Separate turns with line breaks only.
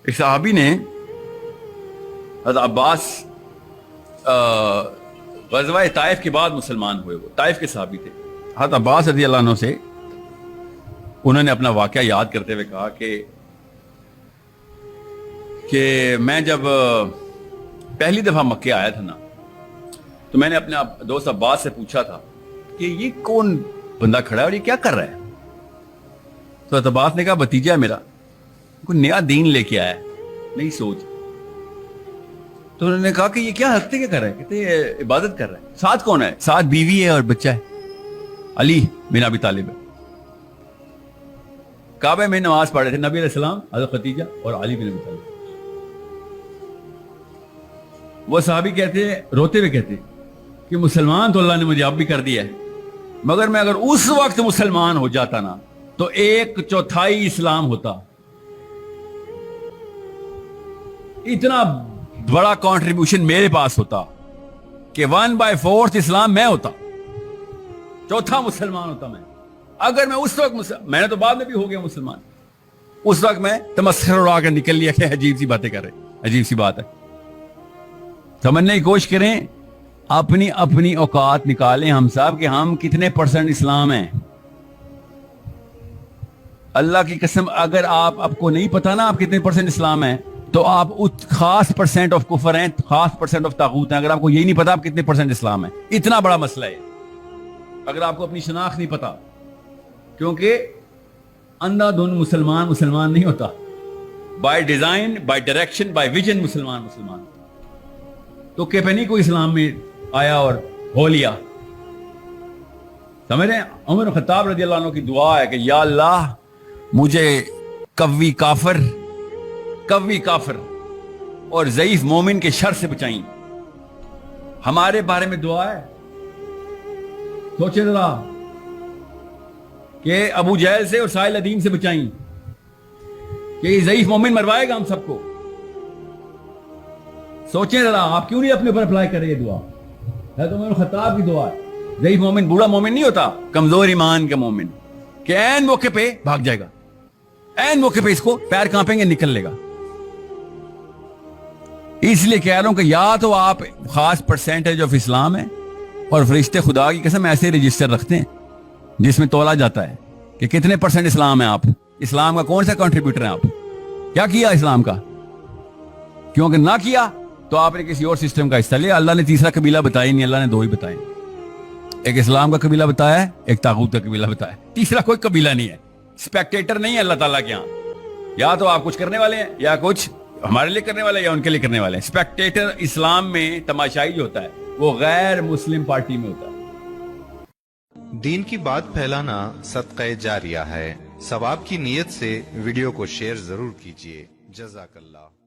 ایک صحابی نے حضرت عباس غزوہ طائف کے بعد مسلمان ہوئے، وہ طائف کے صحابی تھے. حضرت عباس رضی اللہ عنہ سے انہوں نے اپنا واقعہ یاد کرتے ہوئے کہا کہ میں جب پہلی دفعہ مکے آیا تھا نا، تو میں نے اپنے دوست عباس سے پوچھا تھا کہ یہ کون بندہ کھڑا ہے اور یہ کیا کر رہا ہے؟ تو حضرت عباس نے کہا بھتیجا میرا کوئی نیا دین لے کے آیا ہے، نئی سوچ. تو انہوں نے کہا کہ یہ کیا ہفتے کیا کر رہا ہے؟ کہتے ہیں عبادت کر رہا ہے. ساتھ کون ہے؟ ساتھ بیوی ہے اور بچہ ہے، علی بن ابی طالب ہے. کعبہ میں نماز پڑھ رہے تھے نبی علیہ السلام، حضرت خدیجہ اور علی بن ابی طالب. وہ صحابی کہتے ہیں، روتے ہوئے کہتے ہیں کہ مسلمان تو اللہ نے مجھے اب بھی کر دیا ہے، مگر میں اگر اس وقت مسلمان ہو جاتا نا تو 1/4 اسلام ہوتا. اتنا بڑا کنٹریبیوشن میرے پاس ہوتا کہ 1/4 اسلام میں ہوتا، چوتھا مسلمان ہوتا میں. اگر میں اس وقت میں نے تو بعد میں بھی ہو گیا مسلمان، اس وقت میں تمسخر اڑا کر نکل لیا کہ عجیب سی باتیں کر رہے، عجیب سی بات ہے. سمجھنے کی کوشش کریں، اپنی اوقات نکالیں ہم صاحب کہ ہم کتنے % اسلام ہیں. اللہ کی قسم اگر آپ کو نہیں پتا نا آپ کتنے % اسلام ہیں تو آپ خاص % آف کفر ہیں، خاص % آف طاغوت ہیں. اگر آپ کو یہی نہیں پتا آپ کتنے % اسلام ہیں، اتنا بڑا مسئلہ ہے اگر آپ کو اپنی شناخت نہیں پتا. کیونکہ اندھا دھن مسلمان نہیں ہوتا. By design, by direction, by vision مسلمان. تو کہ پہ نہیں کوئی اسلام میں آیا اور ہو لیا. سمجھ رہے ہیں؟ عمر بن خطاب رضی اللہ عنہ کی دعا ہے کہ یا اللہ مجھے قوی کافر اور ضعیف مومن کے شر سے بچائیں. ہمارے بارے میں دعا ہے. سوچیں ذرا کہ ابو جہل سے اور سائل ادیم سے بچائیں کہ یہ ضعیف مومن مروائے گا ہم سب کو. سوچیں ذرا آپ کیوں نہیں اپنے اوپر اپلائی کر رہے یہ دعا؟ حضرت عمر بن خطاب کی دعا ہے. ضعیف مومن بوڑھا مومن نہیں ہوتا، کمزور ایمان کا مومن کہ عین موقع پہ بھاگ جائے گا، عین موقع پہ اس کو پیر کانپیں گے نکل لے گا. اس لیے کہہ رہا ہوں کہ یا تو آپ خاص % آف اسلام ہے اور فرشتے خدا کی قسم ایسے رجسٹر رکھتے ہیں جس میں تولا جاتا ہے کہ کتنے % اسلام ہے آپ، اسلام کا کون سا کنٹریبیوٹر ہیں آپ، کیا کیا اسلام کا. کیونکہ نہ کیا تو آپ نے کسی اور سسٹم کا حصہ لیا. اللہ نے تیسرا قبیلہ بتایا نہیں، اللہ نے 2 ہی بتائے. ایک اسلام کا قبیلہ بتایا ہے، ایک طاغوت کا قبیلہ بتایا ہے، تیسرا کوئی قبیلہ نہیں ہے. اسپیکٹیٹر نہیں ہے اللہ تعالیٰ کے یہاں. یا تو آپ کچھ کرنے والے ہیں یا کچھ ہمارے لیے کرنے والے ہیں یا ان کے لیے کرنے والے ہیں. اسپیکٹیٹر اسلام میں تماشائی جو ہوتا ہے وہ غیر مسلم پارٹی میں ہوتا ہے.
دین کی بات پھیلانا صدقہ جاریہ ہے. ثواب کی نیت سے ویڈیو کو شیئر ضرور کیجیے. جزاک اللہ.